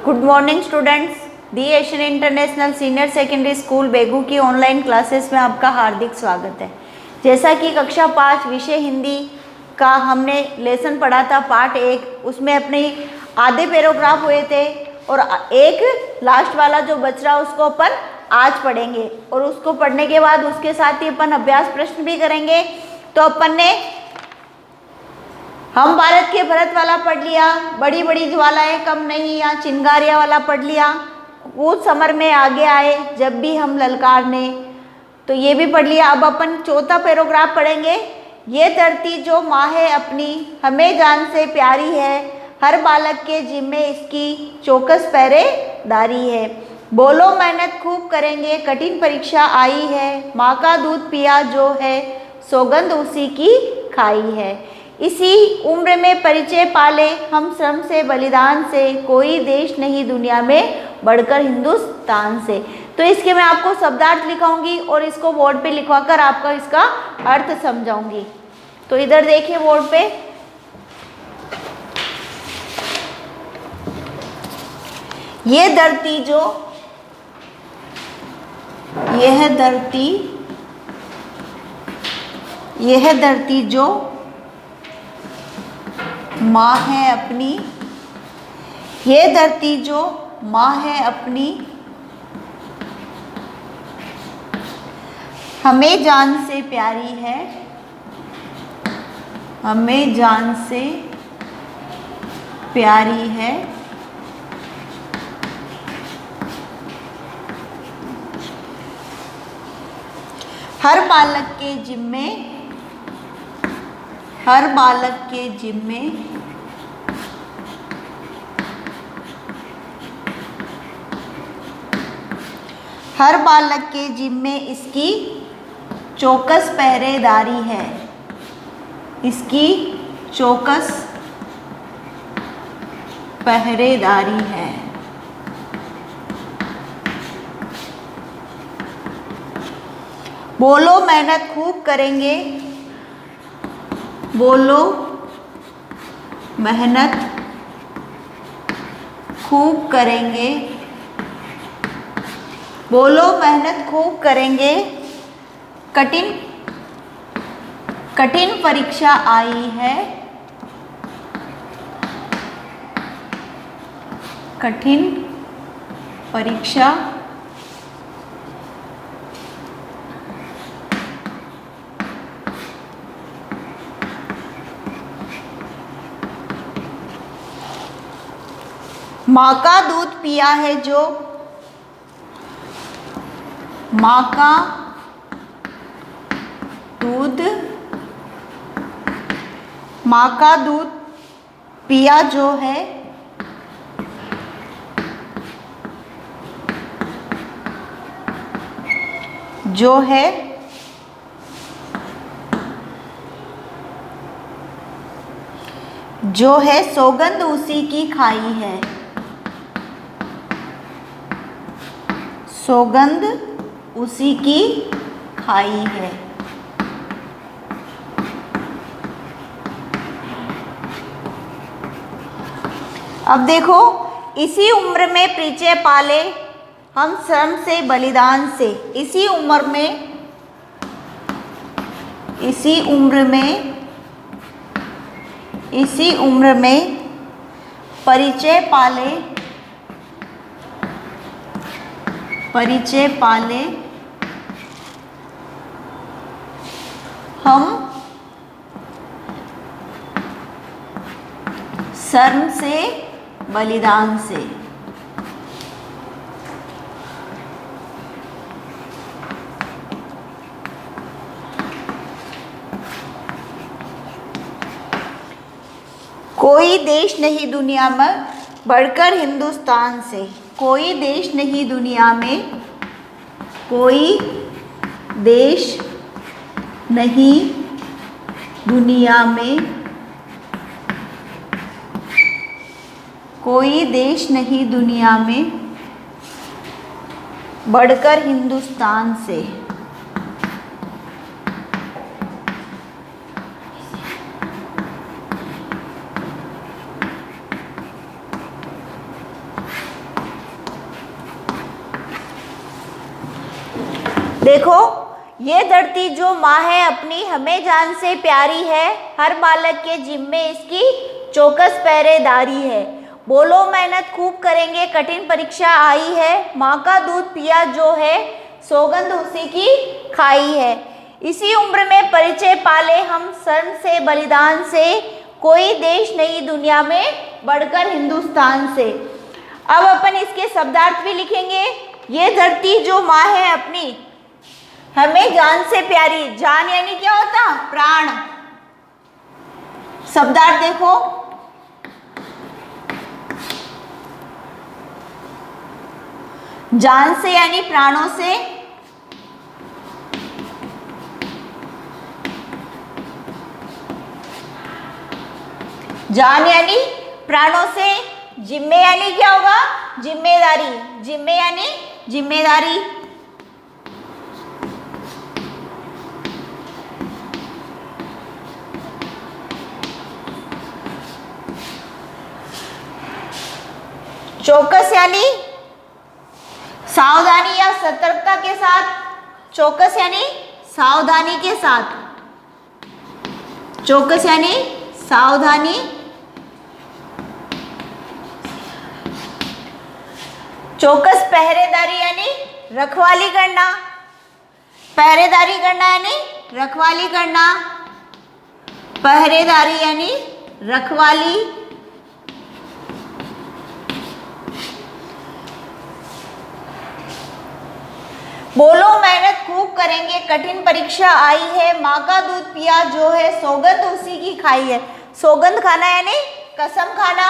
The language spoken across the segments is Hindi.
Good morning students. The Asian International Senior Secondary School Begu की ऑनलाइन क्लासेस में आपका हार्दिक स्वागत है। जैसा कि कक्षा 5 विषय हिंदी का हमने लेसन पढ़ा था पार्ट 1, उसमें अपने आधे पैराग्राफ हुए थे और एक लास्ट वाला जो बच रहा उसको अपन आज पढ़ेंगे और उसको पढ़ने के बाद उसके साथ ही अपन अभ्यास प्रश्न भी करेंगे। तो अपन ने हम भारत के भरत वाला पढ़ लिया, बड़ी बड़ी ज्वालाएं कम नहीं या चिंगारियां वाला पढ़ लिया, वो समर में आगे आए जब भी हम ललकारने, तो ये भी पढ़ लिया। अब अपन चौथा पैराग्राफ पढ़ेंगे। ये धरती जो माँ है अपनी, हमें जान से प्यारी है, हर बालक के जिम्मे इसकी चौकस पहरेदारी है। बोलो मेहनत खूब करेंगे, कठिन परीक्षा आई है, माँ का दूध पिया जो है, सौगंध उसी की खाई है। इसी उम्र में परिचय पाले हम श्रम से बलिदान से, कोई देश नहीं दुनिया में बढ़कर हिंदुस्तान से। तो इसके मैं आपको शब्दार्थ लिखाऊंगी और इसको बोर्ड पे लिखवाकर आपका इसका अर्थ समझाऊंगी। तो इधर देखिए बोर्ड पे, ये धरती जो, यह धरती जो माँ है अपनी, ये धरती जो माँ है अपनी, हमें जान से प्यारी है, हमें जान से प्यारी है। हर बालक के जिम्मे, हर बालक के जिम्मे हर बालक के जिम्मे इसकी चौकस पहरेदारी है, इसकी चौकस पहरेदारी है। बोलो मेहनत खूब करेंगे, बोलो मेहनत खूब करेंगे, बोलो मेहनत खूब करेंगे, कठिन कठिन परीक्षा आई है, कठिन परीक्षा माँ का दूध पिया है जो, माँ का दूध, माँ का दूध पिया जो है, जो है जो है सौगंध उसी की खाई है, सौगंध उसी की खाई है। अब देखो, इसी उम्र में परिचय पाले हम श्रम से बलिदान से, इसी उम्र में, इसी उम्र में, इसी उम्र में परिचय पाले, परिचय पाले हम श्रम से बलिदान से। कोई देश नहीं दुनिया में बढ़कर हिंदुस्तान से, कोई देश नहीं दुनिया में, कोई देश नहीं दुनिया में, कोई देश नहीं दुनिया में बढ़कर हिंदुस्तान से। देखो, ये धरती जो माँ है अपनी, हमें जान से प्यारी है, हर बालक के जिम्मे इसकी चौकस पहरेदारी है। बोलो मेहनत खूब करेंगे, कठिन परीक्षा आई है, माँ का दूध पिया जो है, सौगंध उसी की खाई है। इसी उम्र में परिचय पाले हम शर्म से बलिदान से, कोई देश नहीं दुनिया में बढ़कर हिंदुस्तान से। अब अपन इसके शब्दार्थ भी लिखेंगे। ये धरती जो माँ है अपनी, हमें जान से प्यारी, जान यानी क्या होता? प्राण। शब्दार्थ देखो, जान से यानी प्राणों से, जान यानी प्राणों से, जिम्मे यानी क्या होगा? जिम्मेदारी, जिम्मे यानी जिम्मेदारी। चौकस यानी सावधानी या सतर्कता के साथ, चौकस यानी सावधानी के साथ, चौकस यानी सावधानी, चौकस पहरेदारी यानी रखवाली करना, पहरेदारी करना यानी रखवाली करना, पहरेदारी यानी रखवाली। बोलो मेहनत खूब करेंगे, कठिन परीक्षा आई है, माँ का दूध पिया जो है, सौगंध उसी की खाई है। सौगंध खाना यानी कसम खाना,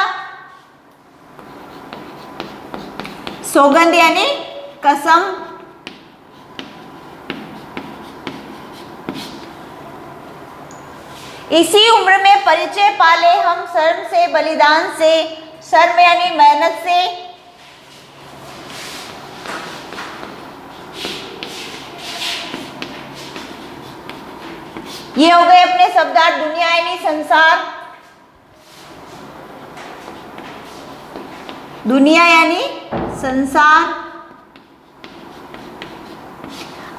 सौगंध यानी कसम। इसी उम्र में परिचय पाले हम शर्म से बलिदान से, शर्म यानी मेहनत से। ये हो गए अपने शब्दार्थ। दुनिया यानी संसार, दुनिया यानी संसार।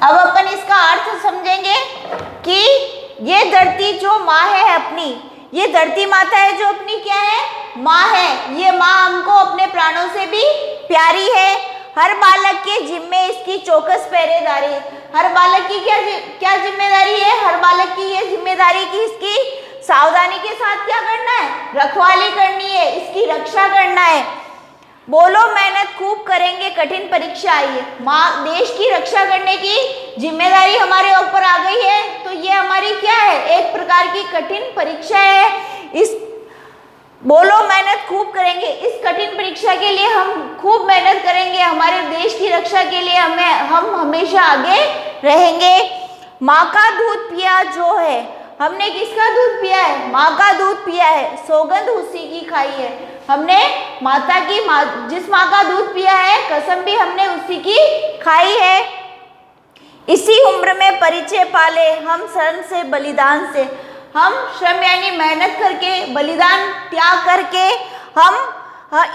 अब अपन इसका अर्थ समझेंगे कि ये धरती जो माँ है अपनी, ये धरती माता है जो अपनी क्या है? माँ है। ये माँ हमको अपने प्राणों से भी प्यारी है। हर बालक के जिम्मे इसकी चौकस पहरेदारी। हर बालक की क्या जिम्मेदारी है? हर बालक की ये जिम्मेदारी की इसकी सावधानी के साथ क्या करना है? रखवाली करनी है, इसकी रक्षा करना है। बोलो मेहनत खूब करेंगे, कठिन परीक्षा आई है। माँ देश की रक्षा करने की जिम्मेदारी हमारे ऊपर आ गई है, तो ये हमारी क्या है? एक प्रकार की कठिन परीक्षा है। इस बोलो मेहनत खूब करेंगे, इस कठिन परीक्षा के लिए हम खूब मेहनत करेंगे, हमारे देश की रक्षा के लिए हम हमेशा आगे रहेंगे। माँ का दूध पिया जो है, हमने किसका दूध पिया है? माँ का दूध पिया है, सौगंध उसी की खाई है। हमने माता की जिस माँ का दूध पिया है, कसम भी हमने उसी की खाई है। इसी उम्र में परिचय पाले हम शर्म से बलिदान से। हम श्रम यानी मेहनत करके, बलिदान त्याग करके हम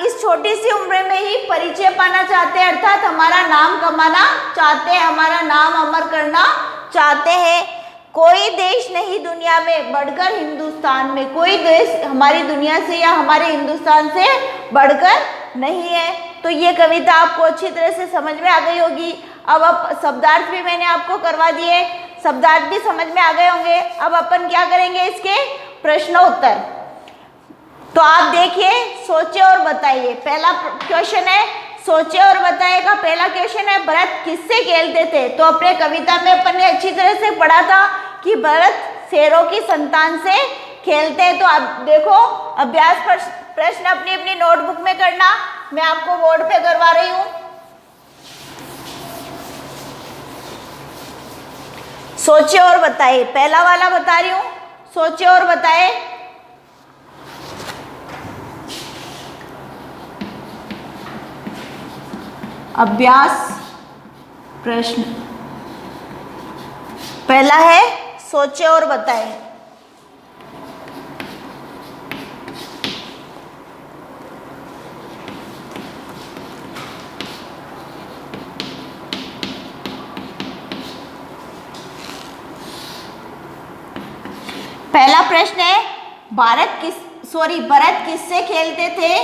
इस छोटी सी उम्र में ही परिचय पाना चाहते हैं, अर्थात हमारा नाम कमाना चाहते हैं, हमारा नाम अमर करना चाहते हैं। कोई देश नहीं दुनिया में बढ़कर हिंदुस्तान में, कोई देश हमारी दुनिया से या हमारे हिंदुस्तान से बढ़कर नहीं है। तो ये कविता आपको अच्छी तरह से समझ में आ गई होगी। अब शब्दार्थ भी मैंने आपको करवा दिए, शब्दार्थ भी समझ में आ गए होंगे। अब अपन क्या करेंगे? इसके प्रश्नोत्तर। तो आप देखिए, सोचे और बताइए। पहला क्वेश्चन है सोचे और बताइए का पहला क्वेश्चन है, भरत किससे खेलते थे? तो अपने कविता में अपन ने अच्छी तरह से पढ़ा था कि भरत शेरों की संतान से खेलते हैं। तो आप देखो, अभ्यास प्रश्न अपनी अपनी नोटबुक में करना, मैं आपको बोर्ड पे करवा रही हूँ। सोचे और बताए, पहला वाला बता रही हूँ, सोचे और बताए। अभ्यास प्रश्न पहला है सोचे और बताए। प्रश्न है, भरत किससे खेलते थे?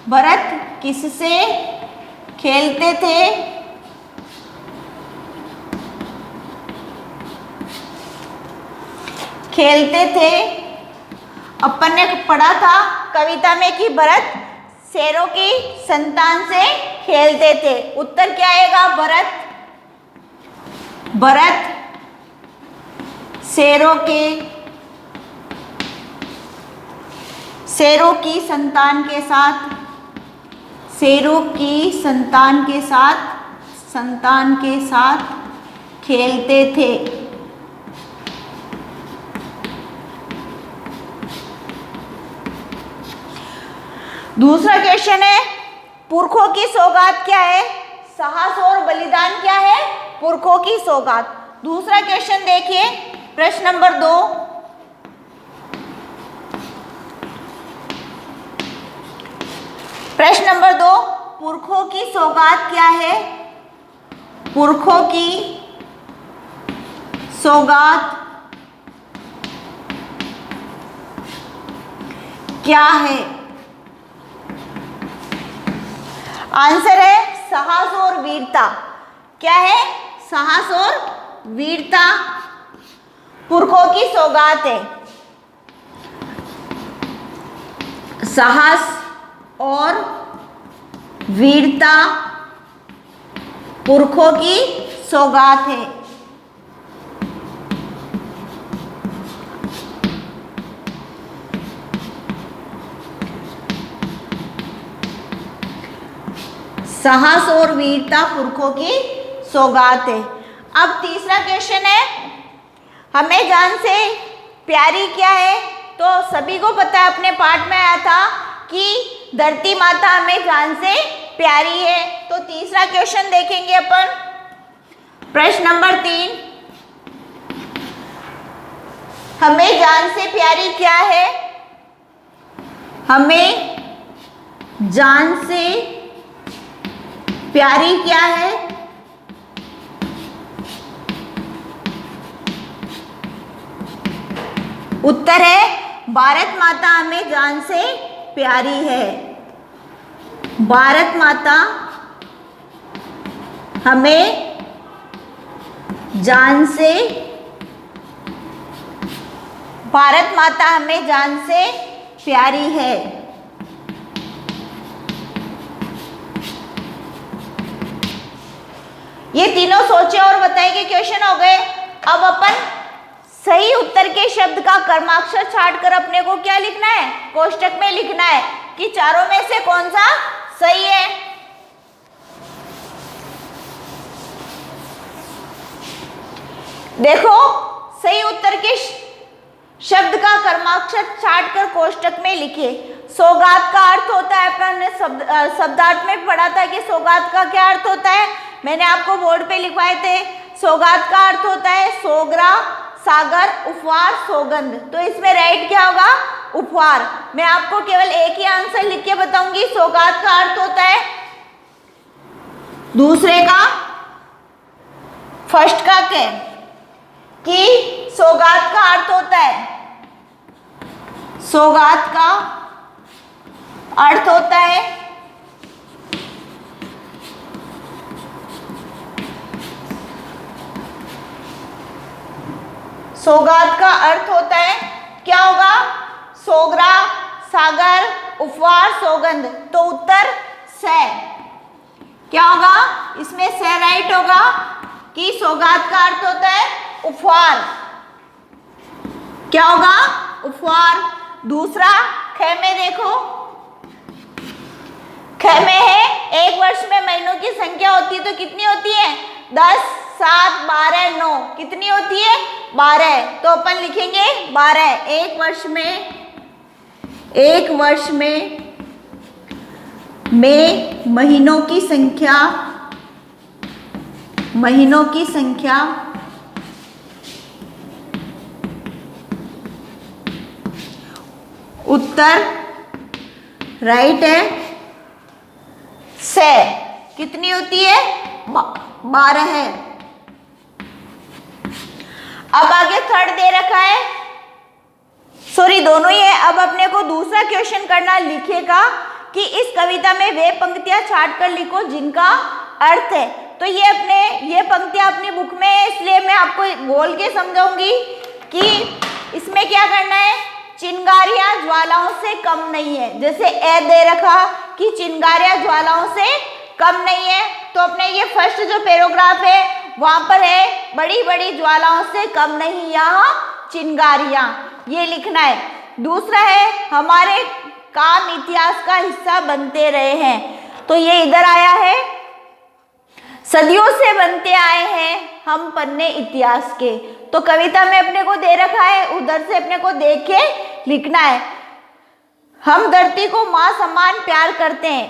भरत किससे खेलते थे? खेलते थे। अपन ने पढ़ा था कविता में कि भरत शेरों की संतान से खेलते थे। उत्तर क्या आएगा? भरत शेरों की संतान के साथ खेलते थे। दूसरा क्वेश्चन है, पुरखों की सौगात क्या है? साहस और बलिदान क्या है? पुरखों की सौगात। दूसरा क्वेश्चन देखिए, प्रश्न नंबर 2। प्रश्न नंबर 2, पुरखों की सौगात क्या है? पुरखों की सौगात क्या है? आंसर है साहस और वीरता। क्या है? साहस और वीरता पुरखों की सौगात है। साहस और वीरता पुरखों की सौगात है। साहस और वीरता पुरखों की सौगात है। अब तीसरा क्वेश्चन है, हमें जान से प्यारी क्या है? तो सभी को पता है, अपने पाठ में आया था कि धरती माता हमें जान से प्यारी है। तो तीसरा क्वेश्चन देखेंगे अपन, प्रश्न नंबर 3, हमें जान से प्यारी क्या है? हमें जान से प्यारी क्या है? उत्तर है भारत माता हमें जान से प्यारी है। भारत माता हमें जान से प्यारी है। ये तीनों सोचे और बताए के क्वेश्चन हो गए। अब अपन सही उत्तर के शब्द का क्रमाक्षर छाट कर अपने को क्या लिखना है? कोष्टक में लिखना है कि चारों में से कौन सा सही है। देखो, सही उत्तर के शब्द का क्रमाक्षर छाट कर कोष्टक में लिखे। सौगात का अर्थ होता है, अपन ने शब्दार्थ में पढ़ा था कि सौगात का क्या अर्थ होता है। मैंने आपको बोर्ड पे लिखवाए थे। सौगात का अर्थ होता है सोगरा, सागर, उपहार, सौगंध। तो इसमें राइट क्या होगा? उपहार। मैं आपको केवल एक ही आंसर लिख के बताऊंगी। सौगात का अर्थ होता है दूसरे का फर्स्ट का क्या कि सौगात का अर्थ होता है, सौगात का अर्थ होता है सौगात का अर्थ होता है क्या होगा? सोगरा, सागर, उपहार, सौगंध। तो उत्तर स क्या होगा? इसमें स राइट होगा कि सौगात का अर्थ होता है उपहार। क्या होगा? उपहार। दूसरा ख में देखो, ख में है 1 वर्ष में महीनों की संख्या होती है तो कितनी होती है? 10, 7, 12, 9। कितनी होती है? 12। तो अपन लिखेंगे 12। एक वर्ष में महीनों की संख्या उत्तर राइट है से कितनी होती है? 12 है। अब आगे थर्ड दे रखा है सॉरी दोनों ही है। अब अपने को दूसरा क्वेश्चन करना, लिखेगा कि इस कविता में वे पंक्तियां छाट कर लिखो जिनका अर्थ है। तो ये पंक्तियां अपनी बुक में है, इसलिए मैं आपको बोल के समझाऊंगी कि इसमें क्या करना है। चिंगारियां ज्वालाओं से कम नहीं है, जैसे ए दे रखा कि चिंगारियां ज्वालाओं से कम नहीं है, तो अपने ये फर्स्ट जो पैराग्राफ है वहां पर है बड़ी बड़ी ज्वालाओं से कम नहीं यहाँ चिंगारियां, ये लिखना है। दूसरा है हमारे काम इतिहास का हिस्सा बनते रहे हैं, तो ये इधर आया है सदियों से बनते आए हैं हम पन्ने इतिहास के। तो कविता में अपने को दे रखा है, उधर से अपने को देख के लिखना है। हम धरती को माँ समान प्यार करते हैं,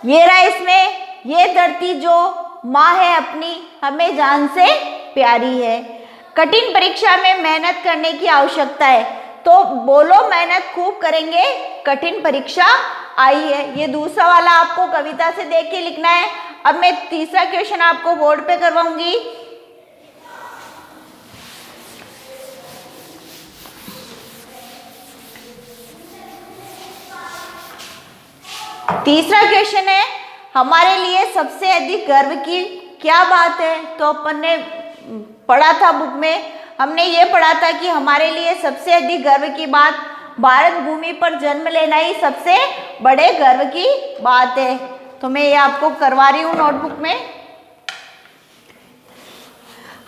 ये रहा इसमें, ये धरती जो माँ है अपनी हमें जान से प्यारी है। कठिन परीक्षा में मेहनत करने की आवश्यकता है, तो बोलो मेहनत खूब करेंगे कठिन परीक्षा आई है। ये दूसरा वाला आपको कविता से देख के लिखना है। अब मैं तीसरा क्वेश्चन आपको बोर्ड पे करवाऊंगी। तीसरा क्वेश्चन है हमारे लिए सबसे अधिक गर्व की क्या बात है। तो अपन ने पढ़ा था बुक में, हमने ये पढ़ा था कि हमारे लिए सबसे अधिक गर्व की बात भारत भूमि पर जन्म लेना ही सबसे बड़े गर्व की बात है। तो मैं ये आपको करवा रही हूँ नोटबुक में।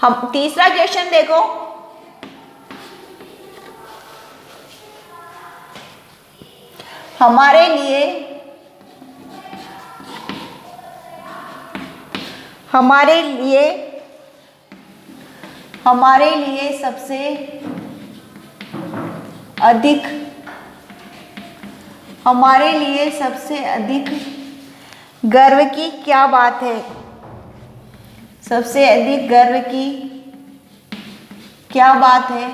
हम तीसरा क्वेश्चन देखो, हमारे लिए सबसे अधिक गर्व की क्या बात है। सबसे अधिक गर्व की क्या बात है।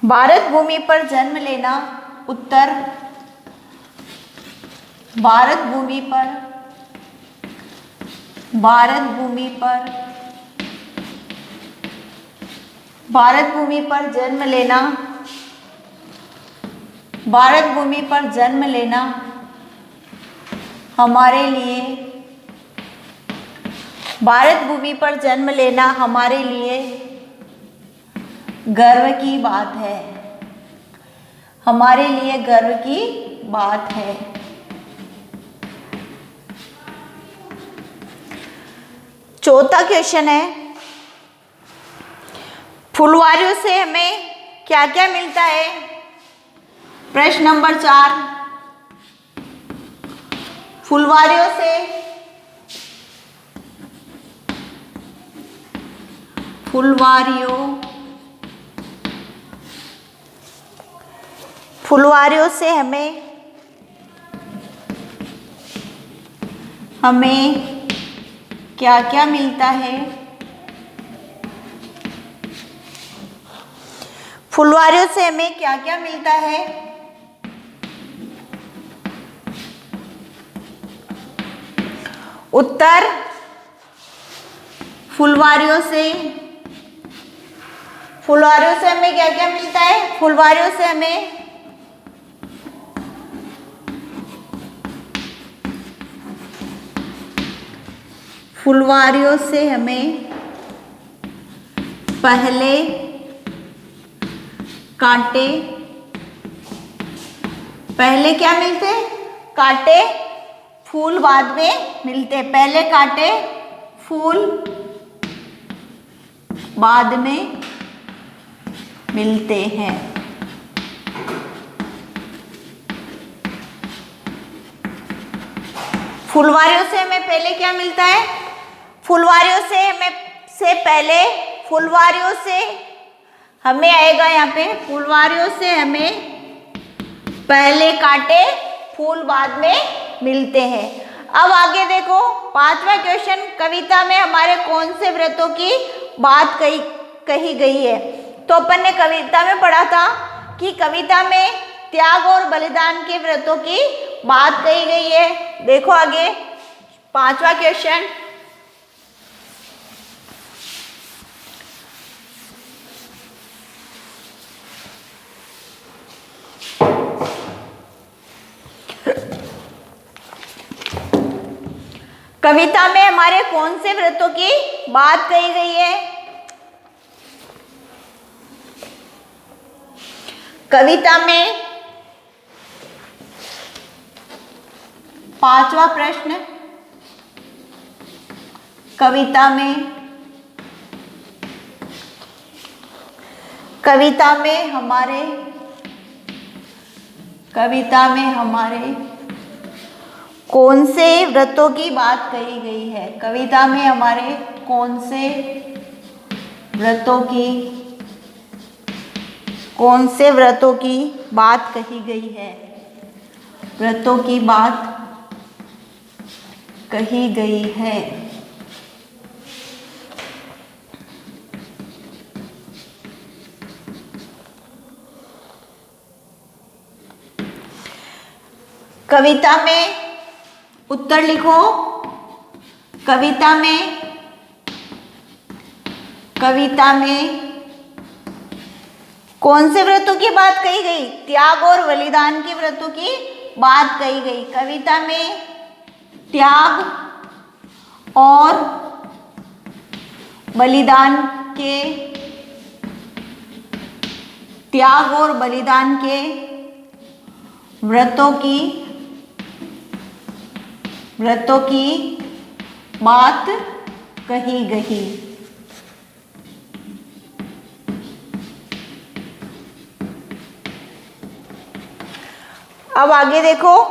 भारत भूमि पर जन्म लेना। उत्तर भारत भूमि पर जन्म लेना। भारत भूमि पर जन्म लेना हमारे लिए गर्व की बात है। हमारे लिए गर्व की बात है। चौथा क्वेश्चन है फुलवारियों से हमें क्या क्या मिलता है। प्रश्न नंबर 4, फुलवारियों से हमें क्या क्या मिलता है। फुलवारियों से हमें क्या क्या मिलता है। उत्तर फुलवारियों से हमें क्या क्या मिलता है। फुलवारियों से हमें पहले कांटे, पहले क्या मिलते, कांटे, फूल बाद में मिलते। पहले कांटे फूल बाद में मिलते हैं। फुलवारियों से हमें पहले क्या मिलता है। फुलवारियों से हमें आएगा यहाँ पे, फुलवारियों से हमें पहले कांटे फूल बाद में मिलते हैं। अब आगे देखो 5वां क्वेश्चन, कविता में हमारे कौन से व्रतों की बात कही गई है। तो अपन ने कविता में पढ़ा था कि कविता में त्याग और बलिदान के व्रतों की बात कही गई है। देखो आगे 5वां क्वेश्चन, कविता में हमारे कौन से व्रतों की बात कही गई है? कविता में पांचवा प्रश्न, कविता में हमारे कौन से व्रतों की बात कही गई है? कविता में हमारे कौन से व्रतों की बात कही गई है? व्रतों की बात कही गई है। कविता में उत्तर लिखो। कविता में कौन से व्रतों की बात कही गई? त्याग और बलिदान के व्रतों की बात कही गई। कविता में त्याग और बलिदान के व्रतों की बात कही गई। अब आगे देखो,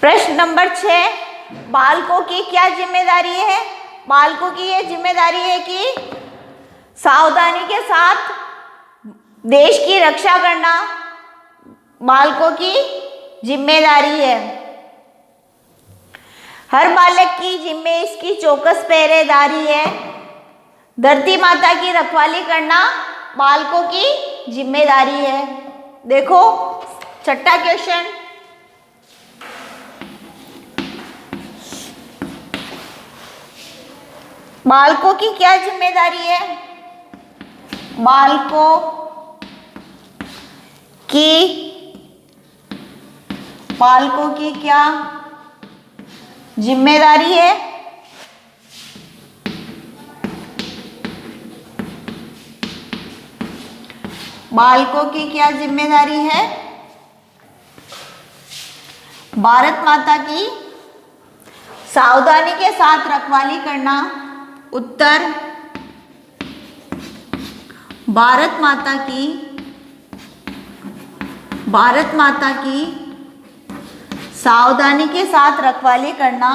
प्रश्न नंबर 6, बालकों की क्या जिम्मेदारी है? बालकों की ये जिम्मेदारी है कि सावधानी के साथ देश की रक्षा करना बालकों की जिम्मेदारी है। हर बालक की जिम्मे इसकी चौकस पहरेदारी है। धरती माता की रखवाली करना बालकों की जिम्मेदारी है। देखो छठा क्वेश्चन, बालकों की क्या जिम्मेदारी है? बालकों की क्या जिम्मेदारी है? बालकों की क्या जिम्मेदारी है? भारत माता की सावधानी के साथ रखवाली करना। उत्तर, भारत माता की सावधानी के साथ रखवाली करना।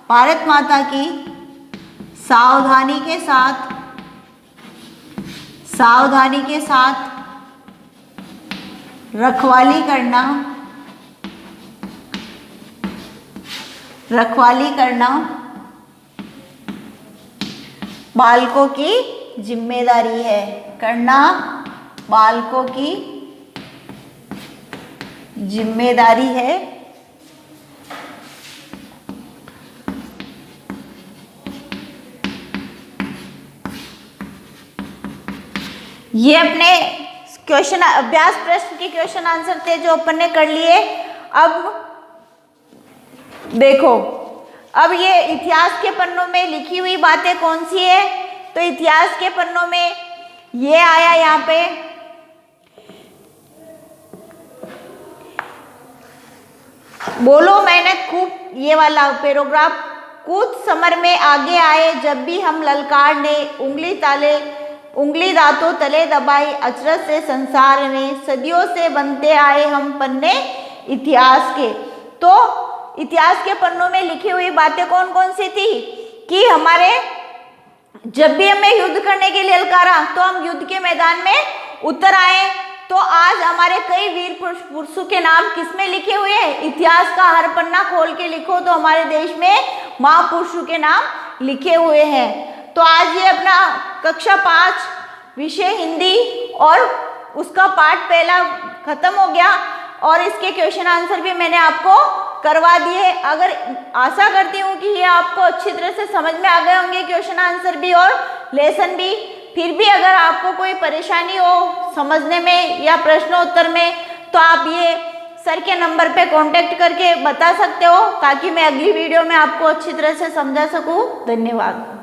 भारत माता की सावधानी के साथ रखवाली करना बालकों की जिम्मेदारी है। करना बालकों की जिम्मेदारी है। ये अपने क्वेश्चन अभ्यास प्रश्न के क्वेश्चन आंसर थे जो अपन ने कर लिए। अब देखो, अब ये इतिहास के पन्नों में लिखी हुई बातें कौन सी है? तो इतिहास के पन्नों में ये आया, यहाँ पे बोलो मेहनत खूब, ये वाला पैराग्राफ, कूद समर में आगे आए जब भी हम ललकार ने, उंगली दांतों तले दबाई अचरज से संसार ने, सदियों से बनते आए हम पन्ने इतिहास के। तो इतिहास के पन्नों में लिखी हुई बातें कौन कौन सी थी? कि हमारे जब भी हमें युद्ध करने के लिए ललकारा तो हम युद्ध के मैदान में उतर आए। तो आज हमारे कई वीर पुरुषों के नाम किसमें लिखे हुए हैं? इतिहास का हर पन्ना खोल के लिखो तो हमारे देश में महापुरुषों के नाम लिखे हुए हैं। तो आज ये अपना कक्षा 5 विषय हिंदी और उसका पाठ पहला खत्म हो गया और इसके क्वेश्चन आंसर भी मैंने आपको करवा दिए। अगर आशा करती हूँ कि ये आपको अच्छी तरह से समझ में आ गए होंगे क्वेश्चन आंसर भी और लेसन भी। फिर भी अगर आपको कोई परेशानी हो समझने में या प्रश्नोत्तर में तो आप ये सर के नंबर पे कांटेक्ट करके बता सकते हो, ताकि मैं अगली वीडियो में आपको अच्छी तरह से समझा सकूं। धन्यवाद।